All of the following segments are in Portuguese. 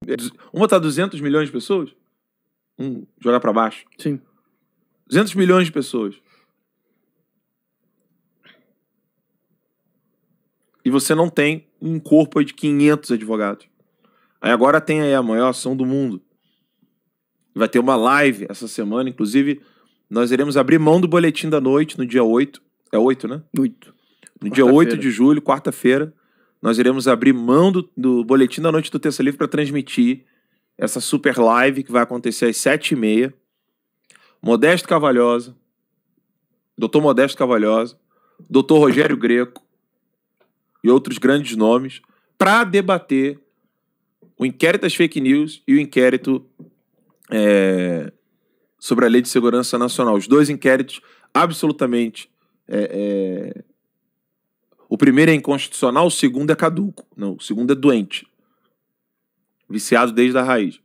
Vamos botar 200 milhões de pessoas? Jogar pra baixo. Sim. 200 milhões de pessoas. E você não tem um corpo de 500 advogados. Aí agora tem aí a maior ação do mundo. Vai ter uma live essa semana, inclusive nós iremos abrir mão do Boletim da Noite no dia 8. É 8, né? 8. No dia 8 de julho, quarta-feira, nós iremos abrir mão do Boletim da Noite do Terça Livre para transmitir essa super live que vai acontecer às 7h30. Modesto Cavalhosa, Dr. Modesto Cavalhosa, Dr. Rogério Greco e outros grandes nomes para debater o inquérito das fake news e o inquérito sobre a Lei de Segurança Nacional. Os dois inquéritos absolutamente... O primeiro é inconstitucional, o segundo é caduco. Não, o segundo é doente. Viciado desde a raiz.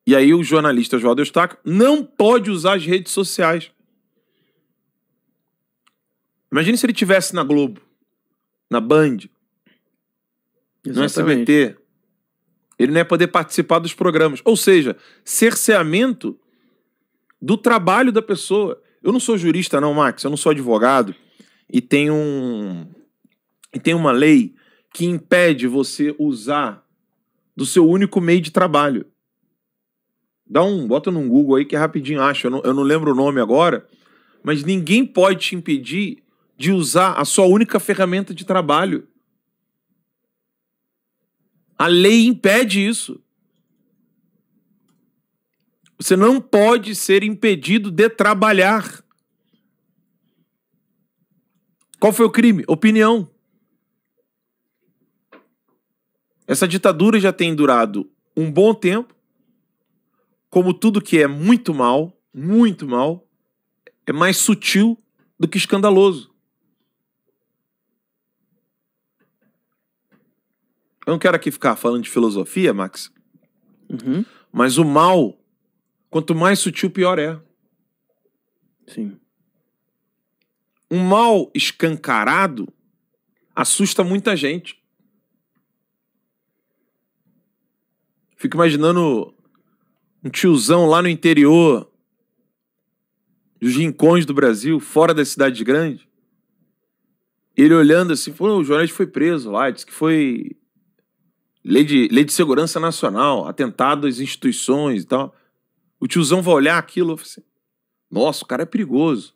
E aí o jornalista João Eustáquio não pode usar as redes sociais. Imagine se ele estivesse na Globo, na Band, no SBT. Ele não ia poder participar dos programas. Ou seja, cerceamento do trabalho da pessoa. Eu não sou jurista não, Max. Eu não sou advogado. E tem uma lei que impede você usar do seu único meio de trabalho. Bota no Google aí que rapidinho acha. Eu não lembro o nome agora. Mas ninguém pode te impedir de usar a sua única ferramenta de trabalho. A lei impede isso. Você não pode ser impedido de trabalhar. Qual foi o crime? Opinião. Essa ditadura já tem durado um bom tempo. Como tudo que é muito mal, é mais sutil do que escandaloso. Eu não quero aqui ficar falando de filosofia, Max. Uhum. Mas o mal, quanto mais sutil, pior é. Sim. Um mal escancarado assusta muita gente. Fico imaginando um tiozão lá no interior, dos rincões do Brasil, fora das cidades grandes. Ele olhando assim, o jornalista foi preso lá, disse que foi lei de segurança nacional, atentado às instituições e tal. O tiozão vai olhar aquilo e fala assim, nossa, o cara é perigoso.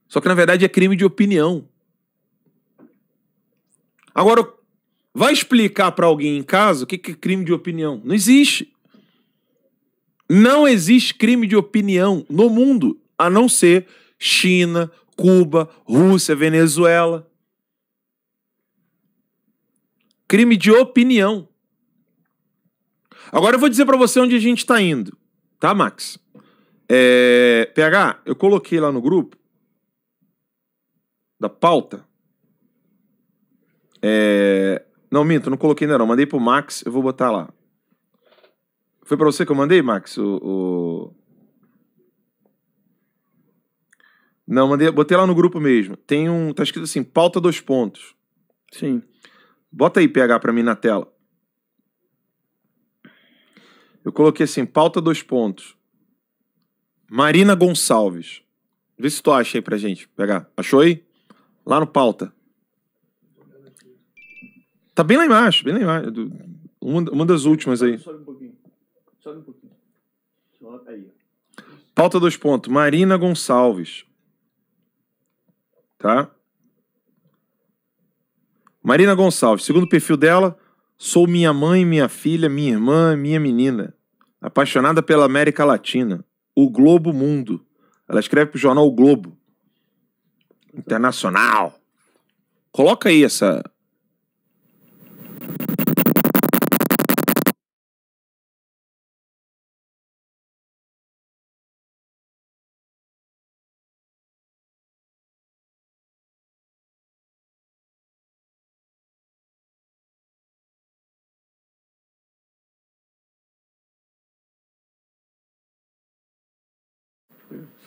Só que na verdade é crime de opinião. Agora, vai explicar para alguém em casa o que é crime de opinião? Não existe. Não existe crime de opinião no mundo, a não ser China, Cuba, Rússia, Venezuela. Crime de opinião. Agora eu vou dizer para você onde a gente está indo. Tá, Max? PH, eu coloquei lá no grupo da pauta. Não, minto, não coloquei ainda não. Mandei pro Max, eu vou botar lá. Foi para você que eu mandei, Max? Não, botei lá no grupo mesmo. Tá escrito assim, pauta 2 pontos. Sim. Bota aí, PH, pra mim na tela. Eu coloquei assim, pauta 2 pontos. Marina Gonçalves. Vê se tu acha aí pra gente, PH. Achou aí? Lá no pauta. Tá bem lá embaixo, bem lá embaixo. Uma das últimas aí. Sobe um pouquinho. Aí. Pauta 2 pontos. Marina Gonçalves. Tá? Marina Gonçalves, segundo o perfil dela, sou minha mãe, minha filha, minha irmã, minha menina. Apaixonada pela América Latina. O Globo Mundo. Ela escreve pro jornal O Globo. Internacional. Coloca aí essa...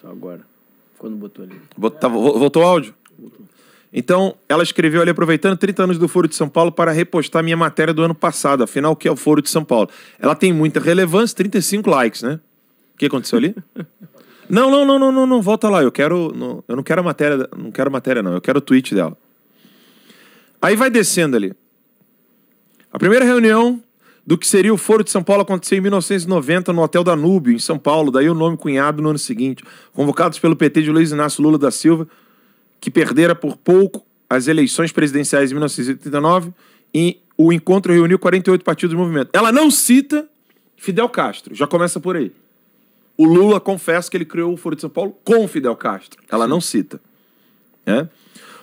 Só agora. Quando botou ali. Voltou o áudio? Voltou. Então, ela escreveu ali, aproveitando 30 anos do Foro de São Paulo para repostar minha matéria do ano passado. Afinal, o que é o Foro de São Paulo? Ela tem muita relevância, 35 likes, né? O que aconteceu ali? Não, volta lá. Eu não quero a matéria, não. Eu quero o tweet dela. Aí vai descendo ali. A primeira reunião do que seria o Foro de São Paulo aconteceu em 1990 no Hotel Danúbio, em São Paulo. Daí o nome cunhado no ano seguinte. Convocados pelo PT de Luiz Inácio Lula da Silva, que perdera por pouco as eleições presidenciais de 1989, e o encontro reuniu 48 partidos do movimento. Ela não cita Fidel Castro, já começa por aí. O Lula confessa que ele criou o Foro de São Paulo com Fidel Castro. Ela não cita.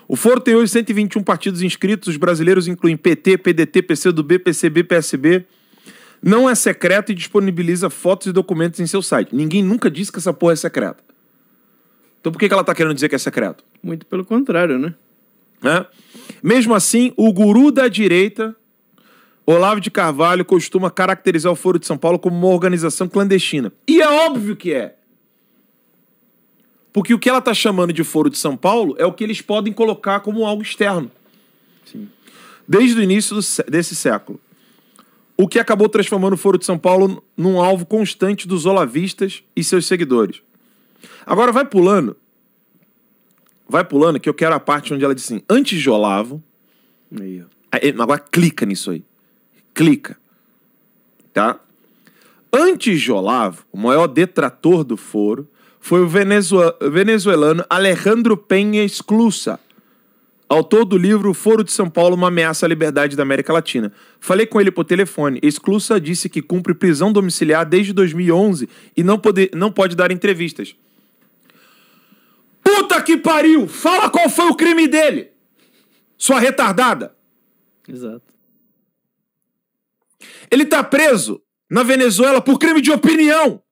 O Foro tem hoje 121 partidos inscritos. Os brasileiros incluem PT, PDT, PCdoB, PCB, PSB. Não é secreto e disponibiliza fotos e documentos em seu site. Ninguém nunca disse que essa porra é secreta. Então por que ela tá querendo dizer que é secreto? Muito pelo contrário, né? Mesmo assim, o guru da direita, Olavo de Carvalho, costuma caracterizar o Foro de São Paulo como uma organização clandestina. E é óbvio que é. Porque o que ela está chamando de Foro de São Paulo é o que eles podem colocar como algo externo. Sim. Desde o início desse século. O que acabou transformando o Foro de São Paulo num alvo constante dos olavistas e seus seguidores. Agora vai pulando que eu quero a parte onde ela diz assim, antes de Olavo... Aí, ó. Agora clica nisso aí. Clica. Tá? Antes de Olavo, o maior detrator do Foro foi o venezuelano Alejandro Penha Esclusa, autor do livro Foro de São Paulo, uma ameaça à liberdade da América Latina. Falei com ele por telefone. Esclusa disse que cumpre prisão domiciliar desde 2011 e não pode dar entrevistas. Puta que pariu! Fala qual foi o crime dele! Sua retardada! Exato. Ele tá preso na Venezuela por crime de opinião!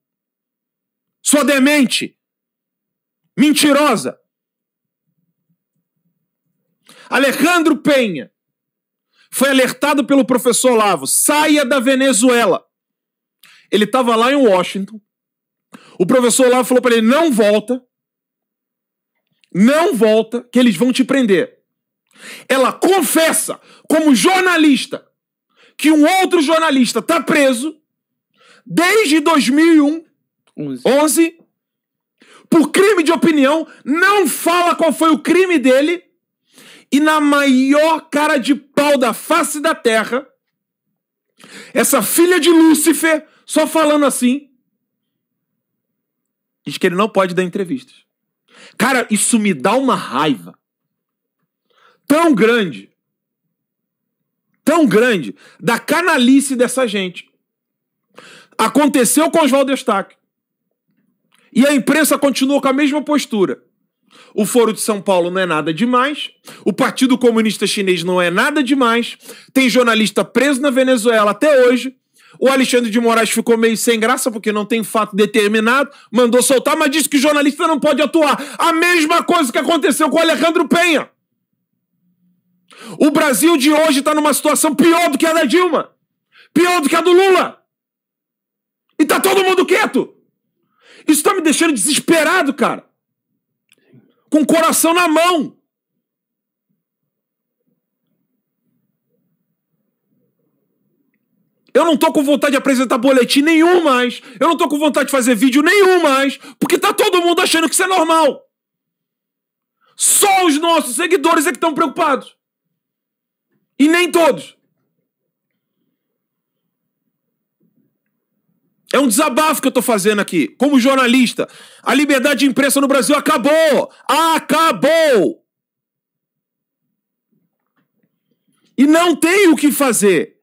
Sua demente! Mentirosa! Alejandro Penha foi alertado pelo professor Olavo. Saia da Venezuela. Ele estava lá em Washington. O professor Olavo falou para ele, não volta, que eles vão te prender. Ela confessa, como jornalista, que um outro jornalista está preso desde 2011 por crime de opinião, não fala qual foi o crime dele, e na maior cara de pau da face da terra, essa filha de Lúcifer, só falando assim, diz que ele não pode dar entrevistas. Cara, isso me dá uma raiva tão grande, da canalice dessa gente. Aconteceu com Oswaldo Eustáquio. E a imprensa continuou com a mesma postura. O Foro de São Paulo não é nada demais. O Partido Comunista Chinês não é nada demais. Tem jornalista preso na Venezuela até hoje. O Alexandre de Moraes ficou meio sem graça porque não tem fato determinado. Mandou soltar, mas disse que o jornalista não pode atuar. A mesma coisa que aconteceu com o Alejandro Penha. O Brasil de hoje está numa situação pior do que a da Dilma. Pior do que a do Lula. E tá todo mundo quieto. Isso tá me deixando desesperado, cara. Com o coração na mão. Eu não tô com vontade de apresentar boletim nenhum mais. Eu não tô com vontade de fazer vídeo nenhum mais. Porque tá todo mundo achando que isso é normal. Só os nossos seguidores é que estão preocupados. E nem todos. É um desabafo que eu tô fazendo aqui, como jornalista. A liberdade de imprensa no Brasil acabou! Acabou! E não tem o que fazer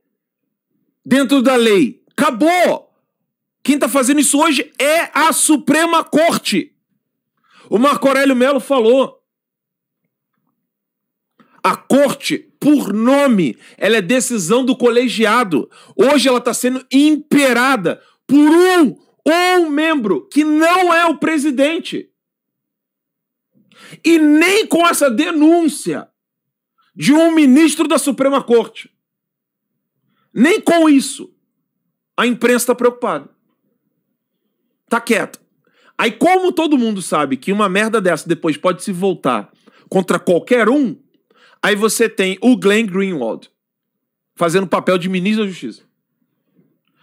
dentro da lei. Acabou! Quem tá fazendo isso hoje é a Suprema Corte. O Marco Aurélio Melo falou. A corte, por nome, ela é decisão do colegiado. Hoje ela está sendo imperada por um membro que não é o presidente. E nem com essa denúncia de um ministro da Suprema Corte. Nem com isso a imprensa está preocupada. Está quieta. Aí como todo mundo sabe que uma merda dessa depois pode se voltar contra qualquer um, aí você tem o Glenn Greenwald fazendo papel de ministro da Justiça.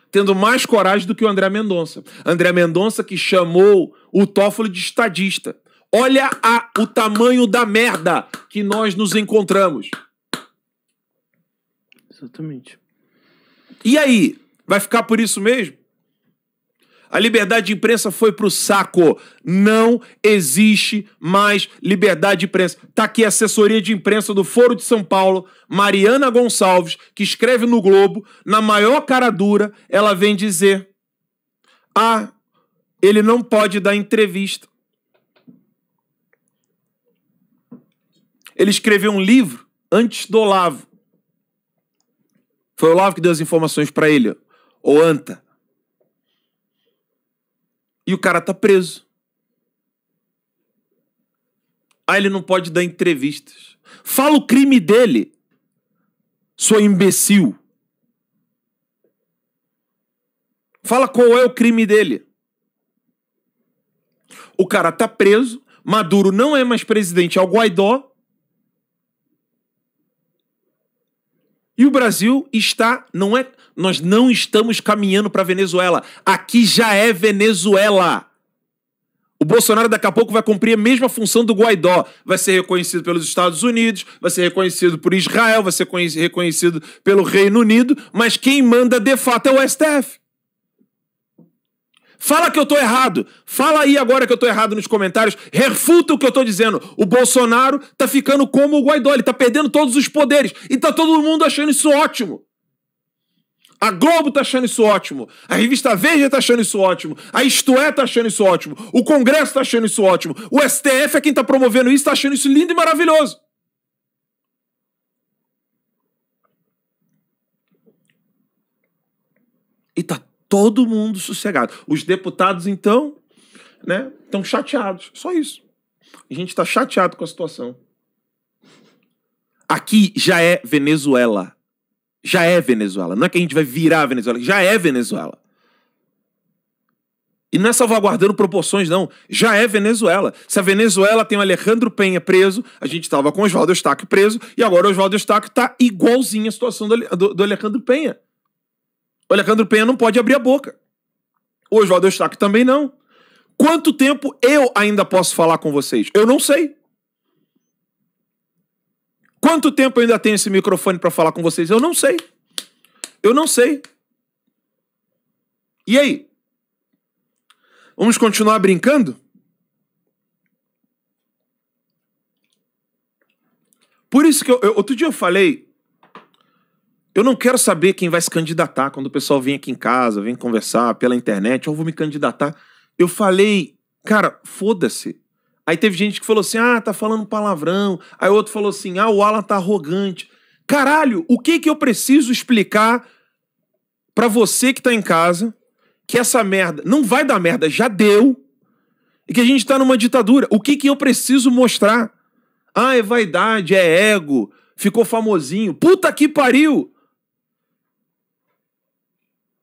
Tendo mais coragem do que o André Mendonça. André Mendonça que chamou o Toffoli de estadista. Olha o tamanho da merda que nós nos encontramos. Exatamente. E aí? Vai ficar por isso mesmo? A liberdade de imprensa foi pro saco. Não existe mais liberdade de imprensa. Tá aqui a assessoria de imprensa do Foro de São Paulo, Mariana Gonçalves, que escreve no Globo, na maior cara dura, ela vem dizer: ah, ele não pode dar entrevista. Ele escreveu um livro antes do Olavo. Foi o Olavo que deu as informações para ele, o ANTA. E o cara tá preso. Ah, ele não pode dar entrevistas. Fala o crime dele, seu imbecil. Fala qual é o crime dele. O cara tá preso, Maduro não é mais presidente, é o Guaidó. E o Brasil está, nós não estamos caminhando para Venezuela. Aqui já é Venezuela. O Bolsonaro daqui a pouco vai cumprir a mesma função do Guaidó. Vai ser reconhecido pelos Estados Unidos, vai ser reconhecido por Israel, vai ser reconhecido pelo Reino Unido, mas quem manda de fato é o STF. Fala que eu tô errado. Fala aí agora que eu tô errado nos comentários. Refuta o que eu tô dizendo. O Bolsonaro tá ficando como o Guaidó. Ele tá perdendo todos os poderes. E tá todo mundo achando isso ótimo. A Globo tá achando isso ótimo. A Revista Veja tá achando isso ótimo. A Isto É tá achando isso ótimo. O Congresso tá achando isso ótimo. O STF é quem tá promovendo isso, tá achando isso lindo e maravilhoso. E tá todo mundo sossegado. Os deputados, então, né, estão chateados. Só isso. A gente está chateado com a situação. Aqui já é Venezuela. Já é Venezuela. Não é que a gente vai virar a Venezuela. Já é Venezuela. E não é salvaguardando proporções, não. Já é Venezuela. Se a Venezuela tem o Alejandro Penha preso, a gente estava com o Oswaldo Eustáquio preso, e agora o Oswaldo Eustáquio está igualzinho à situação do Alejandro Penha. O Alejandro Penha não pode abrir a boca. O Oswaldo Eustáquio também não. Quanto tempo eu ainda posso falar com vocês? Eu não sei. Quanto tempo eu ainda tenho esse microfone para falar com vocês? Eu não sei. Eu não sei. E aí? Vamos continuar brincando? Por isso que outro dia eu falei, eu não quero saber quem vai se candidatar. Quando o pessoal vem aqui em casa, vem conversar pela internet, eu vou me candidatar. Eu falei, cara, foda-se. Aí teve gente que falou assim, ah, tá falando palavrão. Aí outro falou assim, ah, o Alan tá arrogante. Caralho, o que que eu preciso explicar pra você que tá em casa que essa merda não vai dar merda, já deu, e que a gente tá numa ditadura? O que que eu preciso mostrar? Ah, é vaidade, é ego, ficou famosinho. Puta que pariu!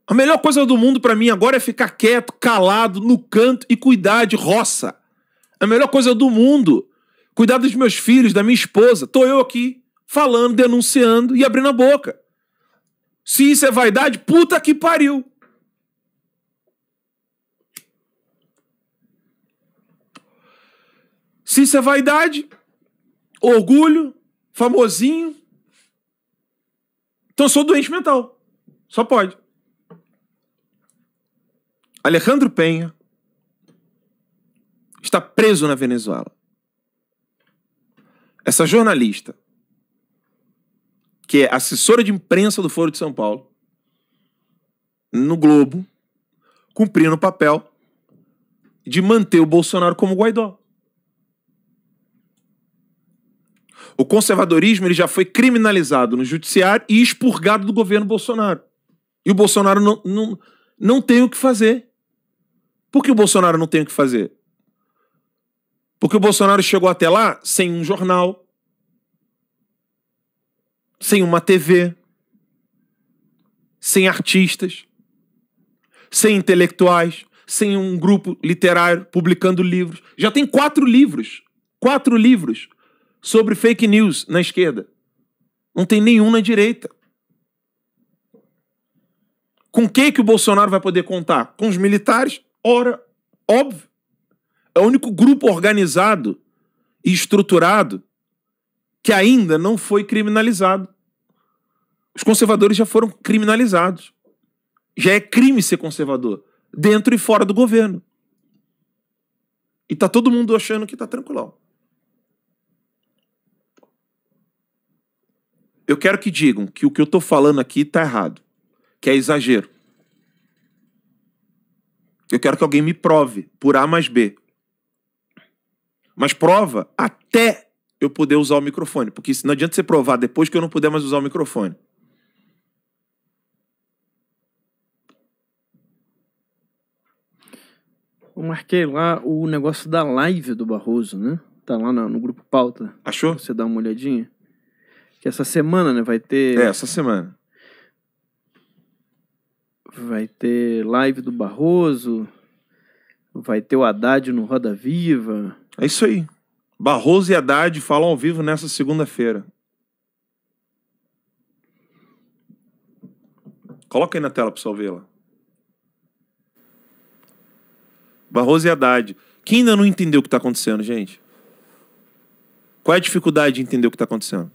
A melhor coisa do mundo pra mim agora é ficar quieto, calado, no canto e cuidar de roça. A melhor coisa do mundo. Cuidar dos meus filhos, da minha esposa. Tô eu aqui, falando, denunciando e abrindo a boca. Se isso é vaidade, puta que pariu. Se isso é vaidade, orgulho, famosinho, então eu sou doente mental. Só pode. Alejandro Penha está preso na Venezuela. Essa jornalista, que é assessora de imprensa do Foro de São Paulo, no Globo, cumprindo o papel de manter o Bolsonaro como Guaidó. O conservadorismo ele já foi criminalizado no judiciário e expurgado do governo Bolsonaro. E o Bolsonaro não tem o que fazer. Por que o Bolsonaro não tem o que fazer? Porque o Bolsonaro chegou até lá sem um jornal, sem uma TV, sem artistas, sem intelectuais, sem um grupo literário publicando livros. Já tem 4 livros. 4 livros sobre fake news na esquerda. Não tem nenhum na direita. Com quem que o Bolsonaro vai poder contar? Com os militares? Ora, óbvio. É o único grupo organizado e estruturado que ainda não foi criminalizado. Os conservadores já foram criminalizados. Já é crime ser conservador, dentro e fora do governo. E tá todo mundo achando que tá tranquilão. Eu quero que digam que o que eu tô falando aqui tá errado, que é exagero. Eu quero que alguém me prove por A mais B. Mas prova até eu poder usar o microfone, porque não adianta você provar depois que eu não puder mais usar o microfone. Eu marquei lá o negócio da live do Barroso, né? Tá lá no grupo Pauta. Achou? Você dá uma olhadinha. Que essa semana, né, vai ter... Essa semana. Vai ter live do Barroso, vai ter o Haddad no Roda Viva. É isso aí. Barroso e Haddad falam ao vivo nessa segunda-feira. Coloca aí na tela, pessoal, ver lá. Barroso e Haddad. Quem ainda não entendeu o que está acontecendo, gente? Qual é a dificuldade de entender o que está acontecendo?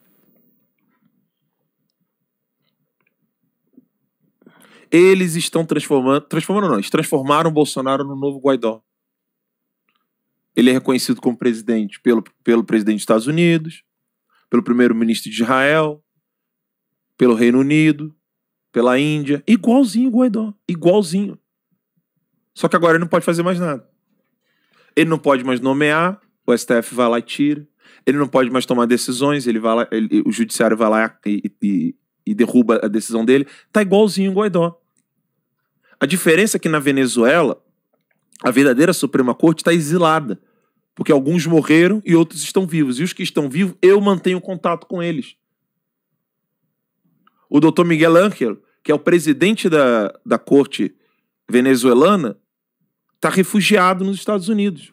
Eles estão eles transformaram o Bolsonaro no novo Guaidó. Ele é reconhecido como presidente pelo presidente dos Estados Unidos, pelo primeiro-ministro de Israel, pelo Reino Unido, pela Índia. Igualzinho o Guaidó. Igualzinho. Só que agora ele não pode fazer mais nada. Ele não pode mais nomear, o STF vai lá e tira. Ele não pode mais tomar decisões, ele vai lá, o judiciário vai lá e derruba a decisão dele. Tá igualzinho o Guaidó. A diferença é que na Venezuela, a verdadeira Suprema Corte está exilada. Porque alguns morreram e outros estão vivos. E os que estão vivos, eu mantenho contato com eles. O doutor Miguel Ángel, que é o presidente da corte venezuelana, está refugiado nos Estados Unidos.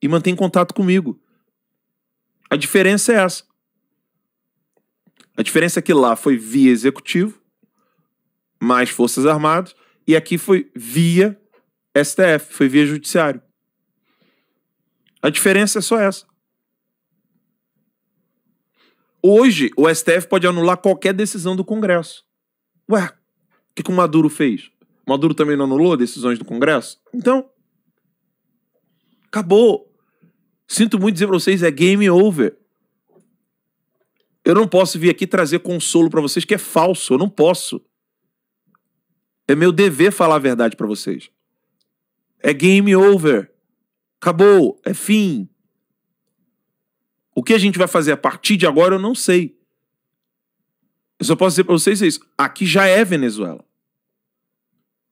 E mantém contato comigo. A diferença é essa. A diferença é que lá foi via executivo, mais Forças Armadas, e aqui foi via STF, foi via judiciário. A diferença é só essa. Hoje, o STF pode anular qualquer decisão do Congresso. Ué, o que o Maduro fez? O Maduro também não anulou decisões do Congresso? Então, acabou. Sinto muito dizer para vocês, é game over. Eu não posso vir aqui trazer consolo para vocês, que é falso. Eu não posso. É meu dever falar a verdade para vocês. É game over. Acabou. É fim. O que a gente vai fazer a partir de agora, eu não sei. Eu só posso dizer para vocês isso. Aqui já é Venezuela.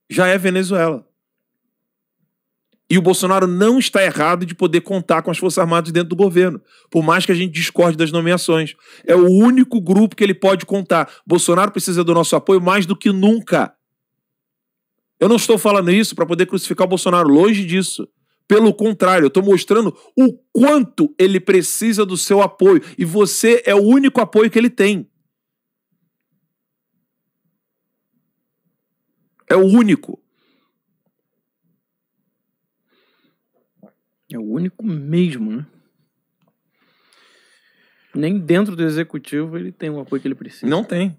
Já é Venezuela. E o Bolsonaro não está errado de poder contar com as Forças Armadas dentro do governo. Por mais que a gente discorde das nomeações. É o único grupo que ele pode contar. Bolsonaro precisa do nosso apoio mais do que nunca. Eu não estou falando isso para poder crucificar o Bolsonaro. Longe disso. Pelo contrário, eu estou mostrando o quanto ele precisa do seu apoio. E você é o único apoio que ele tem. É o único. É o único mesmo, né? Nem dentro do executivo ele tem o apoio que ele precisa. Não tem.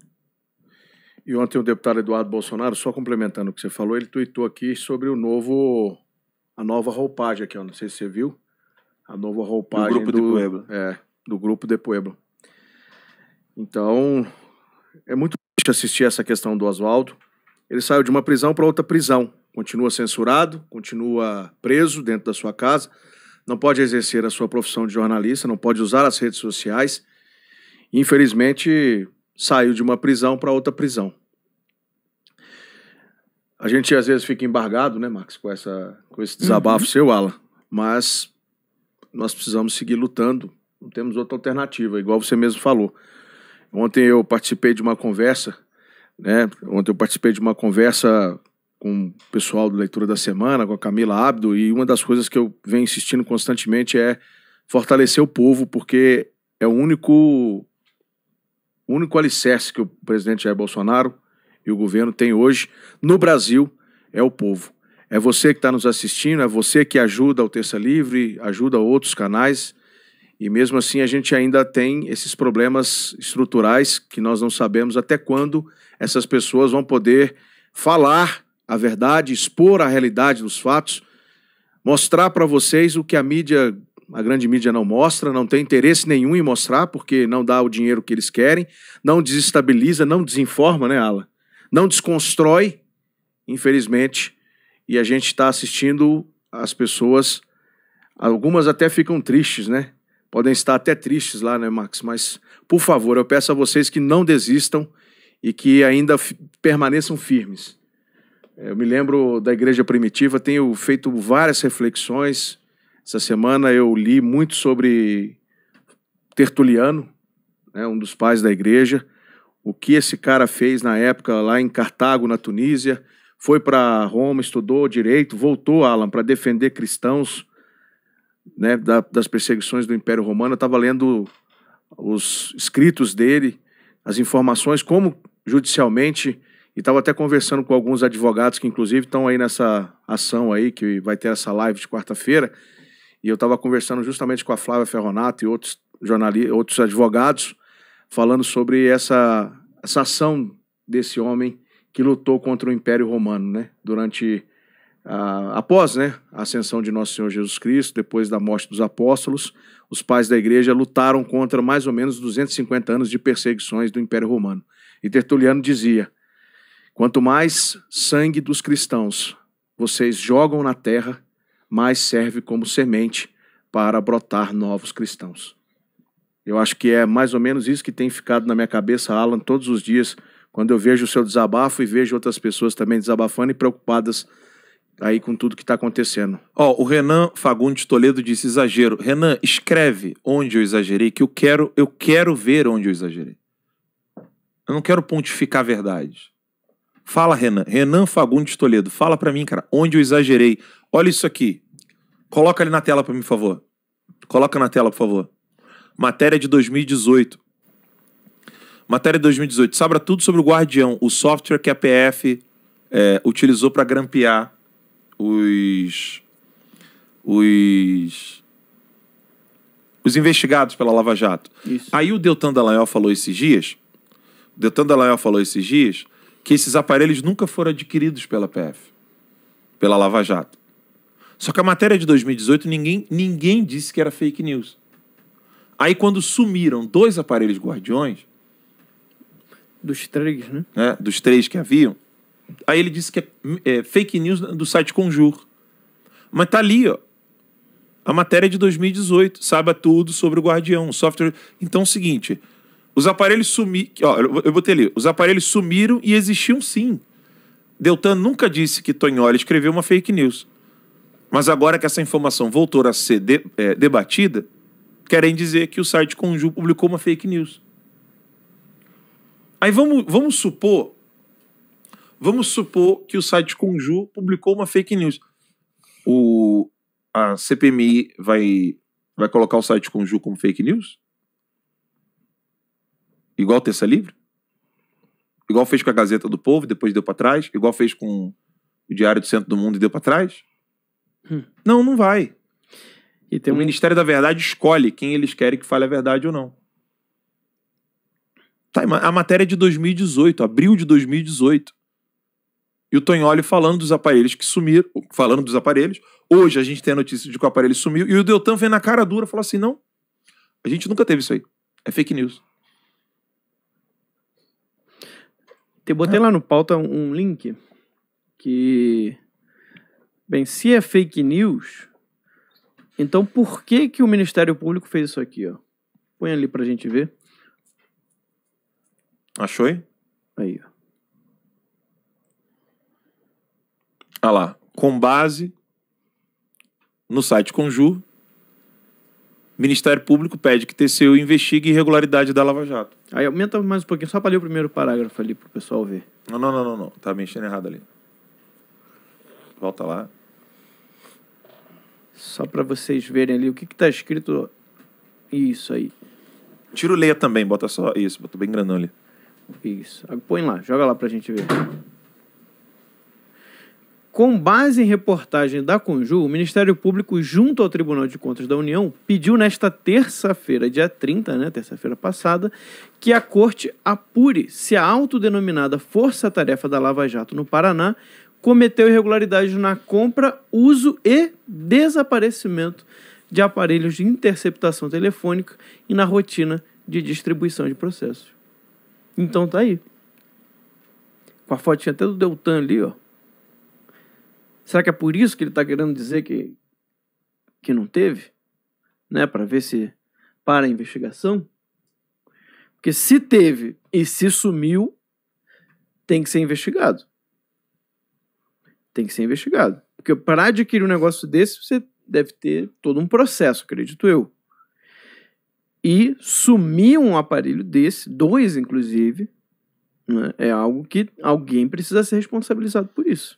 E ontem o deputado Eduardo Bolsonaro, só complementando o que você falou, ele tuitou aqui sobre a nova roupagem aqui, ó. Não sei se você viu. A nova roupagem do Grupo de Puebla. Do Grupo de Puebla. Então, é muito triste assistir essa questão do Oswaldo. Ele saiu de uma prisão para outra prisão. Continua censurado, continua preso dentro da sua casa, não pode exercer a sua profissão de jornalista, não pode usar as redes sociais. Infelizmente, saiu de uma prisão para outra prisão. A gente às vezes fica embargado, né, Max, com esse desabafo seu, Alan, mas nós precisamos seguir lutando, não temos outra alternativa, igual você mesmo falou. Ontem eu participei de uma conversa, né, com o pessoal do Leitura da Semana, com a Camila Abdo, e uma das coisas que eu venho insistindo constantemente é fortalecer o povo, porque é o único alicerce que o presidente Jair Bolsonaro e o governo têm hoje no Brasil, é o povo. É você que está nos assistindo, é você que ajuda o Terça Livre, ajuda outros canais, e mesmo assim a gente ainda tem esses problemas estruturais que nós não sabemos até quando essas pessoas vão poder falar a verdade, expor a realidade dos fatos, mostrar para vocês o que a grande mídia não mostra, não tem interesse nenhum em mostrar, porque não dá o dinheiro que eles querem, não desestabiliza, não desinforma, né, Alan? Não desconstrói, infelizmente, e a gente está assistindo as pessoas, algumas até ficam tristes, né? Podem estar até tristes lá, né, Max? Mas, por favor, eu peço a vocês que não desistam e que ainda permaneçam firmes. Eu me lembro da Igreja Primitiva, tenho feito várias reflexões. Essa semana eu li muito sobre Tertuliano, né, um dos pais da igreja, o que esse cara fez na época lá em Cartago, na Tunísia, foi para Roma, estudou direito, voltou, Alan, para defender cristãos, né, das perseguições do Império Romano. Eu estava lendo os escritos dele, as informações, como judicialmente, e estava até conversando com alguns advogados que inclusive estão aí nessa ação aí, que vai ter essa live de quarta-feira, e eu estava conversando justamente com a Flávia Ferronato e outros jornalistas, outros advogados, falando sobre essa ação desse homem que lutou contra o Império Romano, né, após, né, a ascensão de Nosso Senhor Jesus Cristo, depois da morte dos apóstolos, os pais da igreja lutaram contra mais ou menos 250 anos de perseguições do Império Romano. E Tertuliano dizia: quanto mais sangue dos cristãos vocês jogam na terra, mais serve como semente para brotar novos cristãos. Eu acho que é mais ou menos isso que tem ficado na minha cabeça, Alan, todos os dias, quando eu vejo o seu desabafo e vejo outras pessoas também desabafando e preocupadas aí com tudo que está acontecendo. O Renan Fagundes Toledo disse exagero. Renan, escreve onde eu exagerei, que eu quero ver onde eu exagerei. Eu não quero pontificar a verdade. Fala, Renan. Renan Fagundes Toledo, fala pra mim, cara, onde eu exagerei. Olha isso aqui. Coloca ali na tela pra mim, por favor. Coloca na tela, por favor. Matéria de 2018. Matéria de 2018. Sabra tudo sobre o Guardião, o software que a PF utilizou para grampear os investigados pela Lava Jato. Isso. Aí o Deltan Dallagnol falou esses dias que esses aparelhos nunca foram adquiridos pela PF, pela Lava Jato. Só que a matéria de 2018 ninguém disse que era fake news. Aí quando sumiram 2 aparelhos Guardiões, dos 3, né? Dos 3 que haviam, aí ele disse que é fake news do site Conjur. Mas tá ali, ó. A matéria de 2018, saiba tudo sobre o Guardião, o software. Então é o seguinte, os aparelhos sumiram, ó, eu botei ali, os aparelhos sumiram e existiam sim. Deltan nunca disse que Tognoli escreveu uma fake news. Mas agora que essa informação voltou a ser debatida, querem dizer que o site Conjur publicou uma fake news. Aí vamos supor que o site Conjur publicou uma fake news. A CPMI vai colocar o site Conjur como fake news? Igual Terça Livre? Igual fez com a Gazeta do Povo, depois deu para trás? Igual fez com o Diário do Centro do Mundo e deu para trás? Não vai. E tem o Ministério da Verdade escolhe quem eles querem que fale a verdade ou não. Tá, a matéria é de 2018, abril de 2018. E o Tognoli falando dos aparelhos que sumiram, falando dos aparelhos. Hoje a gente tem a notícia de que o aparelho sumiu. E o Deltan vem na cara dura e falou assim, não, a gente nunca teve isso aí. É fake news. Eu botei lá no pauta um link que... Bem, se é fake news, então por que o Ministério Público fez isso aqui, ó? Põe ali pra gente ver. Achou aí? Aí, ó. Olha lá. Com base no site Conjur, Ministério Público pede que TCU investigue irregularidade da Lava Jato. Aí aumenta mais um pouquinho, só para ler o primeiro parágrafo ali pro pessoal ver. Não. Tá mexendo errado ali. Volta lá. Só para vocês verem ali o que tá escrito. Isso aí. Tira o leia também, bota só isso, bota bem grandão ali. Isso. Põe lá, joga lá pra gente ver. Com base em reportagem da Conjur, o Ministério Público, junto ao Tribunal de Contas da União, pediu nesta terça-feira, dia 30, né, terça-feira passada, que a Corte apure se a autodenominada Força-Tarefa da Lava Jato no Paraná cometeu irregularidades na compra, uso e desaparecimento de aparelhos de interceptação telefônica e na rotina de distribuição de processos. Então tá aí. Com a fotinha até do Deltan ali, ó. Será que é por isso que ele está querendo dizer que não teve? Né? Para ver se para a investigação? Porque se teve e se sumiu, tem que ser investigado. Tem que ser investigado. Porque para adquirir um negócio desse, você deve ter todo um processo, acredito eu. E sumir um aparelho desse, 2 inclusive, né? É algo que alguém precisa ser responsabilizado por isso.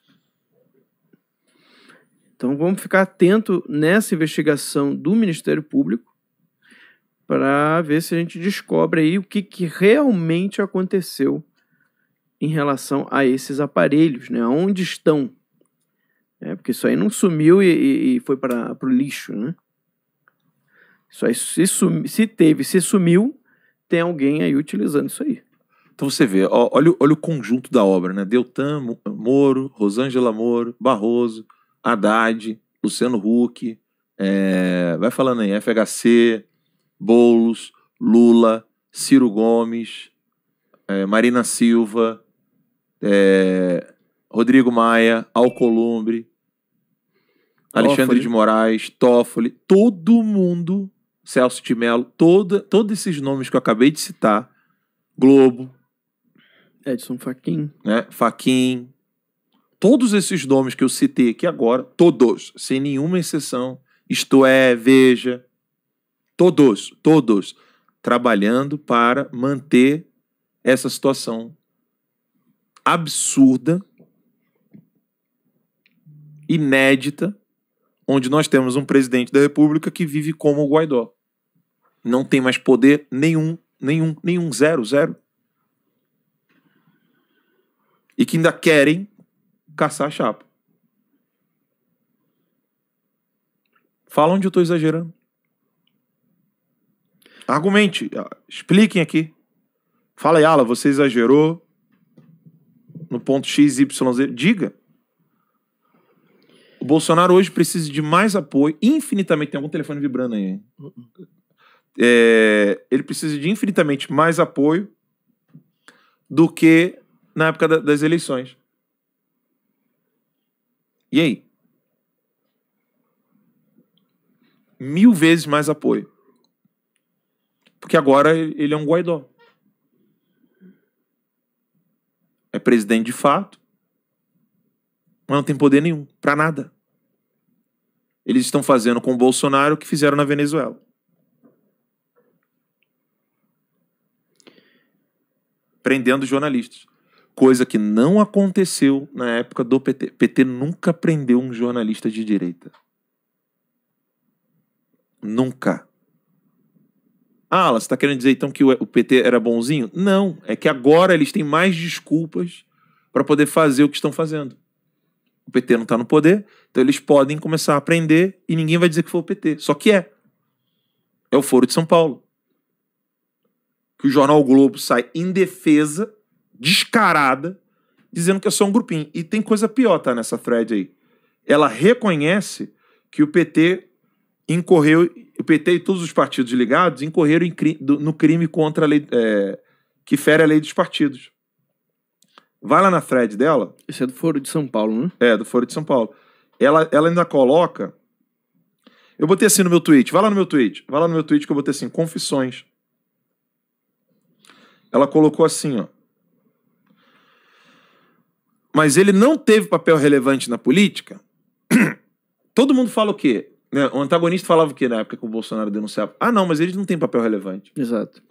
Então vamos ficar atento nessa investigação do Ministério Público para ver se a gente descobre aí o que realmente aconteceu em relação a esses aparelhos, né? Onde estão? Porque isso aí não sumiu e foi para o lixo, né? Isso aí, se sumiu, tem alguém aí utilizando isso aí. Então você vê, olha o conjunto da obra, né? Deltan Moro, Rosângela Moro, Barroso, Haddad, Luciano Huck, vai falando aí, FHC, Boulos, Lula, Ciro Gomes, Marina Silva, Rodrigo Maia, Alcolumbre, Alexandre de Moraes, Toffoli, todo mundo, Celso de Mello, todos esses nomes que eu acabei de citar, Globo, Edson Fachin, né? Fachin, todos esses nomes que eu citei aqui agora, todos, sem nenhuma exceção, isto é, Veja, todos, trabalhando para manter essa situação absurda, inédita, onde nós temos um presidente da República que vive como o Guaidó. Não tem mais poder nenhum, zero. E que ainda querem caçar a chapa. Fala onde eu estou exagerando. Argumente, expliquem aqui. Fala aí, Ala, você exagerou no ponto X, Y, Z. Diga. O Bolsonaro hoje precisa de mais apoio, infinitamente. Tem algum telefone vibrando aí, hein? Ele precisa de infinitamente mais apoio do que na época das eleições. E aí? 1000 vezes mais apoio. Porque agora ele é um Guaidó. É presidente de fato, mas não tem poder nenhum, pra nada. Eles estão fazendo com o Bolsonaro o que fizeram na Venezuela. Prendendo jornalistas. Coisa que não aconteceu na época do PT. PT nunca prendeu um jornalista de direita. Nunca. Ah, você está querendo dizer então que o PT era bonzinho? Não, é que agora eles têm mais desculpas para poder fazer o que estão fazendo. O PT não está no poder, então eles podem começar a prender e ninguém vai dizer que foi o PT. Só que é o Foro de São Paulo. Que o jornal o Globo sai em defesa, descarada, dizendo que é só um grupinho. E tem coisa pior, tá, nessa thread aí. Ela reconhece que o PT incorreu, o PT e todos os partidos ligados incorreram no crime contra a lei, que fere a lei dos partidos. Vai lá na thread dela. Esse é do Foro de São Paulo, né? Do Foro de São Paulo. Ela ainda coloca... Eu botei assim no meu tweet. Vai lá no meu tweet que eu botei assim, confissões. Ela colocou assim, ó. Mas ele não teve papel relevante na política? Todo mundo fala o quê? Né? O antagonista falava o quê na época que o Bolsonaro denunciava? Ah, não, mas eles não têm papel relevante. Exato.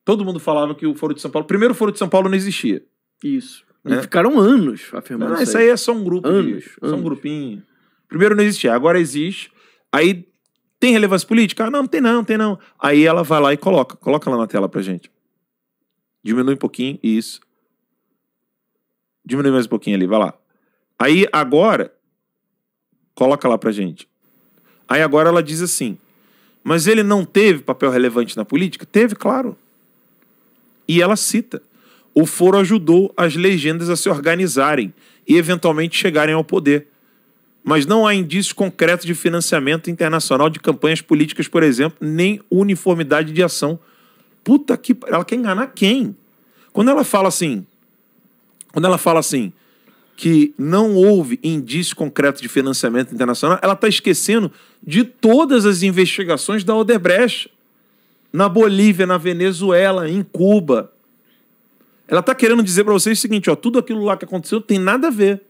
Todo mundo falava que o Foro de São Paulo... Primeiro, o Foro de São Paulo não existia. Isso. E ficaram anos afirmando isso. Isso aí é só um grupo. Só um grupinho. Primeiro não existia, agora existe. Aí Tem relevância política? Ah, não, não tem não, não tem não. Aí ela vai lá e coloca lá na tela pra gente. Diminui um pouquinho, isso. Diminui mais um pouquinho ali, vai lá. Aí agora, coloca lá pra gente. Aí agora ela diz assim, mas ele não teve papel relevante na política? Teve, claro. E ela cita, o foro ajudou as legendas a se organizarem e eventualmente chegarem ao poder. Mas não há indícios concretos de financiamento internacional de campanhas políticas, por exemplo, nem uniformidade de ação. Puta que... Ela quer enganar quem? Quando ela fala assim, que não houve indício concreto de financiamento internacional, ela está esquecendo de todas as investigações da Odebrecht. Na Bolívia, na Venezuela, em Cuba. Ela está querendo dizer para vocês o seguinte, ó, tudo aquilo lá que aconteceu tem nada a ver.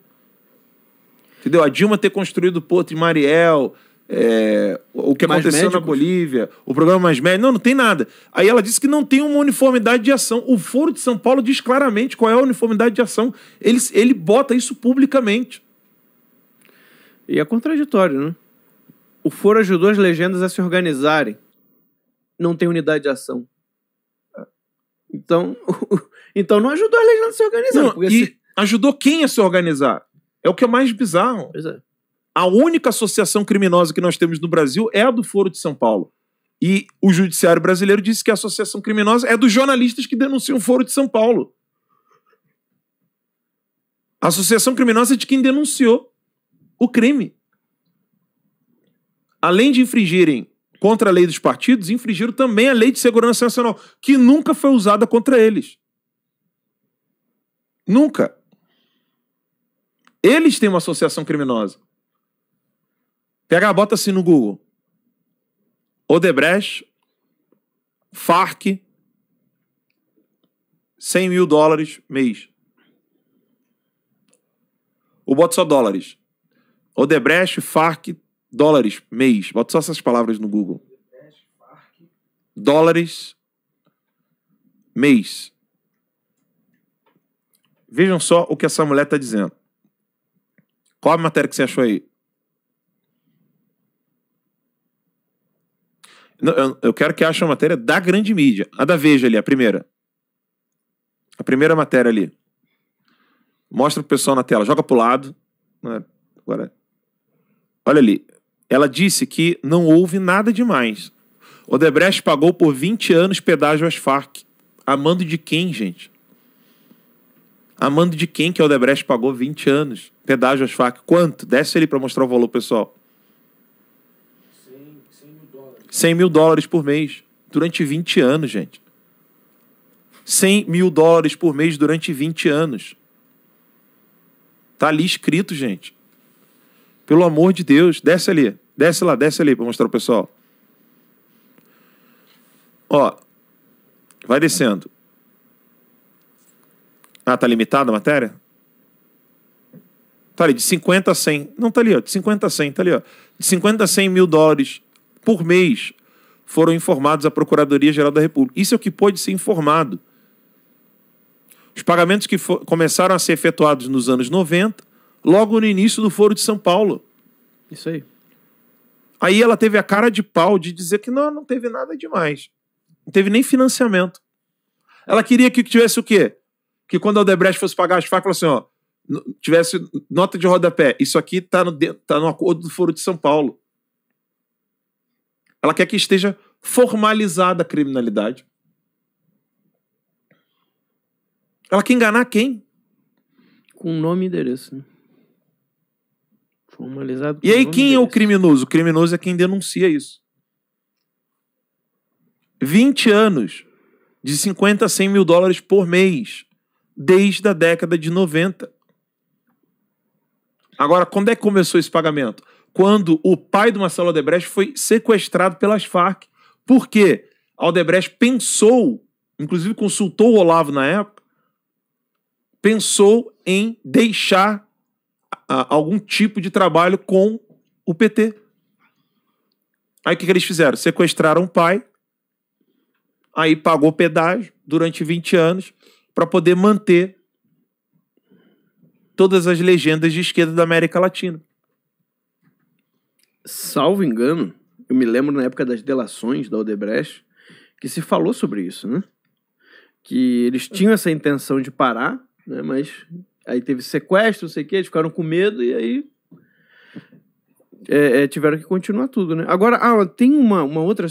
Entendeu? A Dilma ter construído o Porto de Mariel, o que aconteceu na Bolívia, o programa Mais Médicos, não tem nada. Aí ela disse que não tem uma uniformidade de ação. O Foro de São Paulo diz claramente qual é a uniformidade de ação. Ele bota isso publicamente. E é contraditório, né? O Foro ajudou as legendas a se organizarem. Não tem unidade de ação. Então não ajudou as legendas a se organizarem. Ajudou quem a se organizar? É o que é mais bizarro. Pois é. A única associação criminosa que nós temos no Brasil é a do Foro de São Paulo. E o judiciário brasileiro disse que a associação criminosa é dos jornalistas que denunciam o Foro de São Paulo. A associação criminosa é de quem denunciou o crime. Além de infringirem contra a lei dos partidos, infringiram também a Lei de Segurança Nacional, que nunca foi usada contra eles. Nunca. Eles têm uma associação criminosa. Bota assim no Google. Odebrecht, Farc, $100 mil mês. Ou bota só dólares. Odebrecht, Farc, dólares, mês. Bota só essas palavras no Google. Dólares, mês. Vejam só o que essa mulher está dizendo. Qual a matéria que você achou aí? Eu quero que ache a matéria da grande mídia. A da Veja ali, a primeira. A primeira matéria ali. Mostra pro pessoal na tela. Joga pro lado. Agora. Olha ali. Ela disse que não houve nada demais. Odebrecht pagou por 20 anos pedágio às Farc. A mando de quem, gente? A mando de quem que a Odebrecht pagou 20 anos? Pedágio às Farc. Quanto? Desce ali para mostrar o valor, pessoal. $100 mil por mês. Durante 20 anos, gente. $100 mil por mês durante 20 anos. Tá ali escrito, gente. Pelo amor de Deus. Desce ali. Desce ali para mostrar o pessoal. Ó. Vai descendo. Ah, tá limitada a matéria? Tá ali, de 50 a 100. Não, tá ali, ó. De 50 a 100, tá ali, ó. De 50 a $100 mil por mês foram informados à Procuradoria-Geral da República. Isso é o que pode ser informado. Os pagamentos que começaram a ser efetuados nos anos 90, logo no início do Foro de São Paulo. Isso aí. Aí ela teve a cara de pau de dizer que não teve nada demais. Não teve nem financiamento. Ela queria que tivesse o quê? Que quando a Odebrecht fosse pagar as Farc, falou assim, ó, tivesse nota de rodapé. Isso aqui tá no acordo do Foro de São Paulo. Ela quer que esteja formalizada a criminalidade. Ela quer enganar quem? Com nome e endereço. Né? Formalizado. E aí quem é o criminoso? O criminoso é quem denuncia isso. 20 anos de 50 a $100 mil por mês. Desde a década de 90. Agora, quando é que começou esse pagamento? Quando o pai do Marcelo Odebrecht foi sequestrado pelas Farc. Por quê? A Odebrecht pensou, inclusive consultou o Olavo na época, pensou em deixar algum tipo de trabalho com o PT. Aí o que eles fizeram? Sequestraram o pai, aí pagou pedágio durante 20 anos para poder manter todas as legendas de esquerda da América Latina. Salvo engano, Eu me lembro na época das delações da Odebrecht que se falou sobre isso, né? Que eles tinham essa intenção de parar, né? Mas aí teve sequestro, não sei o quê, eles ficaram com medo e aí tiveram que continuar tudo, né? Agora, tem uma outra